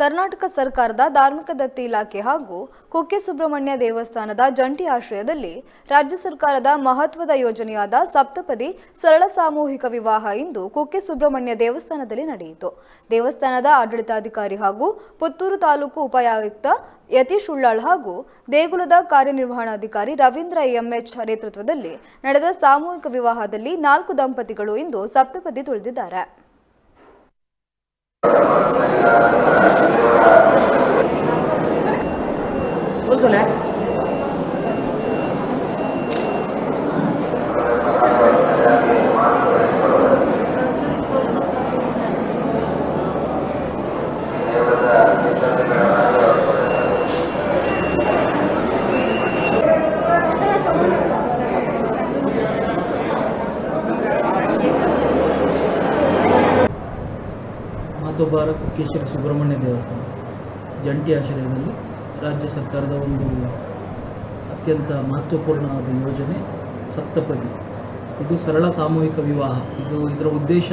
ಕರ್ನಾಟಕ ಸರ್ಕಾರದ ಧಾರ್ಮಿಕ ದತ್ತಿ ಇಲಾಖೆ ಹಾಗೂ ಕುಕ್ಕೆ ಸುಬ್ರಹ್ಮಣ್ಯ ದೇವಸ್ಥಾನದ ಜಂಟಿ ಆಶ್ರಯದಲ್ಲಿ ರಾಜ್ಯ ಸರ್ಕಾರದ ಮಹತ್ವದ ಯೋಜನೆಯಾದ ಸಪ್ತಪದಿ ಸರಳ ಸಾಮೂಹಿಕ ವಿವಾಹ ಇಂದು ಕುಕ್ಕೆ ಸುಬ್ರಹ್ಮಣ್ಯ ದೇವಸ್ಥಾನದಲ್ಲಿ ನಡೆಯಿತು. ದೇವಸ್ಥಾನದ ಆಡಳಿತಾಧಿಕಾರಿ ಹಾಗೂ ಪುತ್ತೂರು ತಾಲೂಕು ಉಪಾಯುಕ್ತ ಯತೀಶ್ ಉಳ್ಳಾಳ್ ಹಾಗೂ ದೇಗುಲದ ಕಾರ್ಯನಿರ್ವಹಣಾಧಿಕಾರಿ ರವೀಂದ್ರ ಎಂಎಚ್ ನೇತೃತ್ವದಲ್ಲಿ ನಡೆದ ಸಾಮೂಹಿಕ ವಿವಾಹದಲ್ಲಿ 4 ದಂಪತಿಗಳು ಇಂದು ಸಪ್ತಪದಿ ತುಳಿದಿದ್ದಾರೆ. ಮತ್ತೊಬ್ಬರ ಕುಕ್ಕೇಶ್ವರ ಸುಬ್ರಹ್ಮಣ್ಯ ದೇವಸ್ಥಾನ ಜಂಟಿ ಆಶ್ರಯದಲ್ಲಿ ರಾಜ್ಯ ಸರ್ಕಾರದ ಒಂದು ಅತ್ಯಂತ ಮಹತ್ವಪೂರ್ಣವಾದ ಯೋಜನೆ ಸಪ್ತಪದಿ. ಇದು ಸರಳ ಸಾಮೂಹಿಕ ವಿವಾಹ. ಇದರ ಉದ್ದೇಶ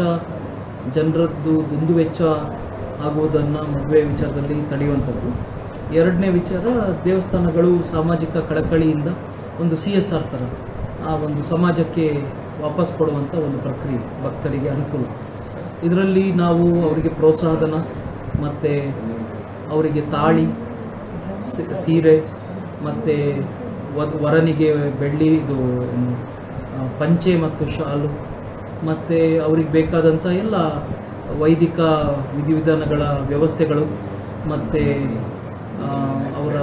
ಜನರದ್ದು ದುಂದುವೆಚ್ಚ ಆಗುವುದನ್ನು ಮದುವೆ ವಿಚಾರದಲ್ಲಿ ತಡೆಯುವಂಥದ್ದು. ಎರಡನೇ ವಿಚಾರ, ದೇವಸ್ಥಾನಗಳು ಸಾಮಾಜಿಕ ಕಳಕಳಿಯಿಂದ ಒಂದು CSR ಥರ ಆ ಒಂದು ಸಮಾಜಕ್ಕೆ ವಾಪಸ್ ಕೊಡುವಂಥ ಒಂದು ಪ್ರಕ್ರಿಯೆ, ಭಕ್ತರಿಗೆ ಅನುಕೂಲ. ಇದರಲ್ಲಿ ನಾವು ಅವರಿಗೆ ಪ್ರೋತ್ಸಾಹಧನ ಮತ್ತು ಅವರಿಗೆ ತಾಳಿ, ಸೀರೆ ಮತ್ತು ವರನಿಗೆ ಬೆಳ್ಳಿದು ಪಂಚೆ ಮತ್ತು ಶಾಲು ಮತ್ತು ಅವ್ರಿಗೆ ಬೇಕಾದಂಥ ಎಲ್ಲ ವೈದಿಕ ವಿಧಿವಿಧಾನಗಳ ವ್ಯವಸ್ಥೆಗಳು ಮತ್ತು ಅವರ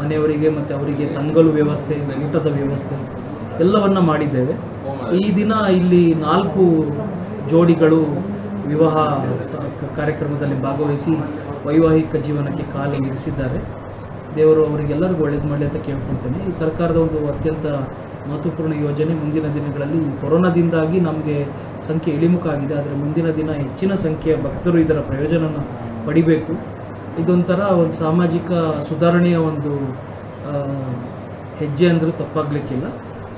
ಮನೆಯವರಿಗೆ ಮತ್ತು ಅವರಿಗೆ ತಂಗಲು ವ್ಯವಸ್ಥೆ, ಊಟದ ವ್ಯವಸ್ಥೆ ಎಲ್ಲವನ್ನು ಮಾಡಿದ್ದೇವೆ. ಈ ದಿನ ಇಲ್ಲಿ 4 ಜೋಡಿಗಳು ವಿವಾಹ ಕಾರ್ಯಕ್ರಮದಲ್ಲಿ ಭಾಗವಹಿಸಿ ವೈವಾಹಿಕ ಜೀವನಕ್ಕೆ ಕಾಲು ಇರಿಸಿದ್ದಾರೆ. ದೇವರು ಅವರಿಗೆಲ್ಲರಿಗೂ ಒಳ್ಳೇದು ಮಾಡಲಿ ಅಂತ ಕೇಳ್ಕೊಳ್ತೇನೆ. ಈ ಸರ್ಕಾರದ ಒಂದು ಅತ್ಯಂತ ಮಹತ್ವಪೂರ್ಣ ಯೋಜನೆ. ಮುಂದಿನ ದಿನಗಳಲ್ಲಿ ಕೊರೋನಾದಿಂದಾಗಿ ನಮಗೆ ಸಂಖ್ಯೆ ಇಳಿಮುಖ ಆಗಿದೆ, ಆದರೆ ಮುಂದಿನ ದಿನ ಹೆಚ್ಚಿನ ಸಂಖ್ಯೆಯ ಭಕ್ತರು ಇದರ ಪ್ರಯೋಜನವನ್ನು ಪಡಿಬೇಕು. ಇದೊಂಥರ ಒಂದು ಸಾಮಾಜಿಕ ಸುಧಾರಣೆಯ ಒಂದು ಹೆಜ್ಜೆ ಅಂದರೂ ತಪ್ಪಾಗಲಿಕ್ಕಿಲ್ಲ.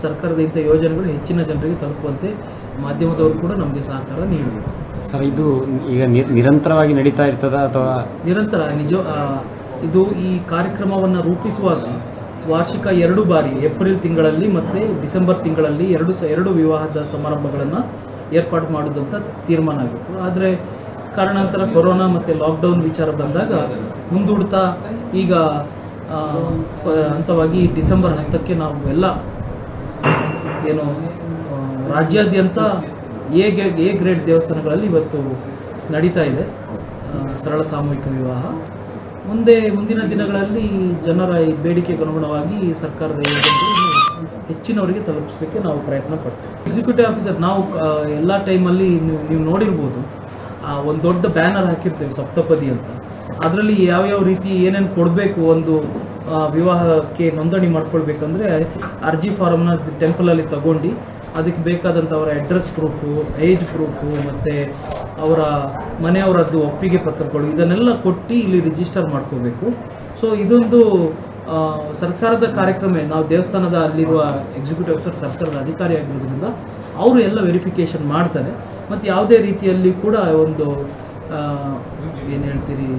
ಸರ್ಕಾರದ ಇಂಥ ಯೋಜನೆಗಳು ಹೆಚ್ಚಿನ ಜನರಿಗೆ ತಲುಪುವಂತೆ ಮಾಧ್ಯಮದವರು ಕೂಡ ನಮಗೆ ಸಹಕಾರ ನೀಡಬೇಕು. ಸರ್, ಇದು ಈಗ ನಿರಂತರವಾಗಿ ನಡೀತಾ ಇರ್ತದ ಅಥವಾ ನಿರಂತರ? ಇದು ಈ ಕಾರ್ಯಕ್ರಮವನ್ನು ರೂಪಿಸುವಾಗ ವಾರ್ಷಿಕ 2 ಬಾರಿ ಏಪ್ರಿಲ್ ತಿಂಗಳಲ್ಲಿ ಮತ್ತು ಡಿಸೆಂಬರ್ ತಿಂಗಳಲ್ಲಿ ಎರಡು ವಿವಾಹದ ಸಮಾರಂಭಗಳನ್ನು ಏರ್ಪಾಡು ಮಾಡೋದಂತ ತೀರ್ಮಾನ ಆಗಿತ್ತು. ಆದರೆ ಕಾರಣಾಂತರ ಕೊರೋನಾ ಮತ್ತು ಲಾಕ್ಡೌನ್ ವಿಚಾರ ಬಂದಾಗ ಮುಂದೂಡ್ತಾ ಈಗ ಹಂತವಾಗಿ ಡಿಸೆಂಬರ್ 10ಕ್ಕೆ ನಾವು ಎಲ್ಲ ಏನು ರಾಜ್ಯಾದ್ಯಂತ ಎ ಗ್ರೇಡ್ ದೇವಸ್ಥಾನಗಳಲ್ಲಿ ಇವತ್ತು ನಡೀತಾ ಇದೆ ಸರಳ ಸಾಮೂಹಿಕ ವಿವಾಹ. ಮುಂದಿನ ದಿನಗಳಲ್ಲಿ ಜನರ ಈ ಬೇಡಿಕೆಗೆ ಅನುಗುಣವಾಗಿ ಸರ್ಕಾರದ ಯೋಜನೆಗಳು ಹೆಚ್ಚಿನವರಿಗೆ ತಲುಪಿಸಲಿಕ್ಕೆ ನಾವು ಪ್ರಯತ್ನ ಪಡ್ತೇವೆ. ಎಕ್ಸಿಕ್ಯೂಟಿವ್ ಆಫೀಸರ್ ನಾವು ಎಲ್ಲ ಟೈಮಲ್ಲಿ ನೀವು ನೋಡಿರ್ಬೋದು, ಒಂದು ದೊಡ್ಡ ಬ್ಯಾನರ್ ಹಾಕಿರ್ತೇವೆ ಸಪ್ತಪದಿ ಅಂತ. ಅದರಲ್ಲಿ ಯಾವ್ಯಾವ ರೀತಿ ಏನೇನು ಕೊಡಬೇಕು, ಒಂದು ವಿವಾಹಕ್ಕೆ ನೋಂದಣಿ ಮಾಡ್ಕೊಳ್ಬೇಕಂದ್ರೆ ಅರ್ಜಿ ಫಾರಮ್ನ ಟೆಂಪಲಲ್ಲಿ ತಗೊಂಡು ಅದಕ್ಕೆ ಬೇಕಾದಂಥ ಅವರ ಅಡ್ರೆಸ್ ಪ್ರೂಫು, ಏಜ್ ಪ್ರೂಫು ಮತ್ತು ಅವರ ಮನೆಯವರದ್ದು ಒಪ್ಪಿಗೆ ಪತ್ರಗಳು ಇದನ್ನೆಲ್ಲ ಕೊಟ್ಟು ಇಲ್ಲಿ ರಿಜಿಸ್ಟರ್ ಮಾಡ್ಕೋಬೇಕು. ಸೊ ಇದೊಂದು ಸರ್ಕಾರದ ಕಾರ್ಯಕ್ರಮ. ನಾವು ದೇವಸ್ಥಾನದ ಅಲ್ಲಿರುವ ಎಕ್ಸಿಕ್ಯೂಟಿವ್ ಆಫೀಸರ್ ಸರ್ಕಾರದ ಅಧಿಕಾರಿ ಆಗಿರೋದ್ರಿಂದ ಅವರು ಎಲ್ಲ ವೆರಿಫಿಕೇಷನ್ ಮಾಡ್ತಾರೆ. ಮತ್ತು ಯಾವುದೇ ರೀತಿಯಲ್ಲಿ ಕೂಡ ಒಂದು ಏನು ಹೇಳ್ತೀರಿ,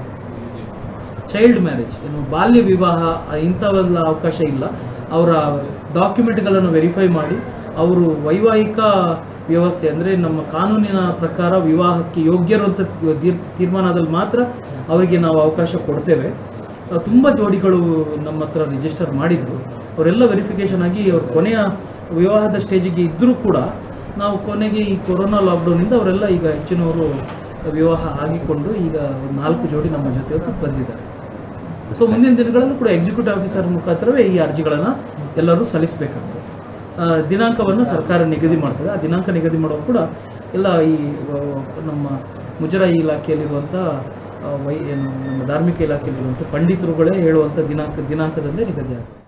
ಚೈಲ್ಡ್ ಮ್ಯಾರೇಜ್, ಏನು ಬಾಲ್ಯ ವಿವಾಹ, ಇಂಥವೆಲ್ಲ ಅವಕಾಶ ಇಲ್ಲ. ಅವರ ಡಾಕ್ಯುಮೆಂಟ್ಗಳನ್ನು ವೆರಿಫೈ ಮಾಡಿ ಅವರು ವೈವಾಹಿಕ ವ್ಯವಸ್ಥೆ ಅಂದರೆ ನಮ್ಮ ಕಾನೂನಿನ ಪ್ರಕಾರ ವಿವಾಹಕ್ಕೆ ಯೋಗ್ಯರು ಅಂತ ತೀರ್ಮಾನದಲ್ಲಿ ಮಾತ್ರ ಅವರಿಗೆ ನಾವು ಅವಕಾಶ ಕೊಡ್ತೇವೆ. ತುಂಬ ಜೋಡಿಗಳು ನಮ್ಮ ಹತ್ರ ರಿಜಿಸ್ಟರ್ ಮಾಡಿದರು. ಅವರೆಲ್ಲ ವೆರಿಫಿಕೇಷನ್ ಆಗಿ ಅವ್ರ ಕೊನೆಯ ವಿವಾಹದ ಸ್ಟೇಜಿಗೆ ಇದ್ದರೂ ಕೂಡ ನಾವು ಕೊನೆಗೆ ಈ ಕೊರೋನಾ ಲಾಕ್ಡೌನಿಂದ ಅವರೆಲ್ಲ ಈಗ ಹೆಚ್ಚಿನವರು ವಿವಾಹ ಆಗಿಕೊಂಡು ಈಗ 4 ಜೋಡಿ ನಮ್ಮ ಜೊತೆ ಬಂದಿದ್ದಾರೆ. ಸೊ ಮುಂದಿನ ದಿನಗಳಲ್ಲೂ ಕೂಡ ಎಕ್ಸಿಕ್ಯೂಟಿವ್ ಆಫೀಸರ್ ಮುಖಾಂತರವೇ ಈ ಅರ್ಜಿಗಳನ್ನು ಎಲ್ಲರೂ ಸಲ್ಲಿಸಬೇಕಾಗ್ತದೆ. ದಿನಾಂಕವನ್ನು ಸರ್ಕಾರ ನಿಗದಿ ಮಾಡ್ತದೆ. ಆ ದಿನಾಂಕ ನಿಗದಿ ಮಾಡೋದು ಕೂಡ ಎಲ್ಲ ಈ ನಮ್ಮ ಮುಜರಾಯಿ ಇಲಾಖೆಯಲ್ಲಿರುವಂಥ ನಮ್ಮ ಧಾರ್ಮಿಕ ಇಲಾಖೆಯಲ್ಲಿರುವಂಥ ಪಂಡಿತರುಗಳೇ ಹೇಳುವಂಥ ದಿನಾಂಕದಲ್ಲೇ ನಿಗದಿ ಆಗ್ತದೆ.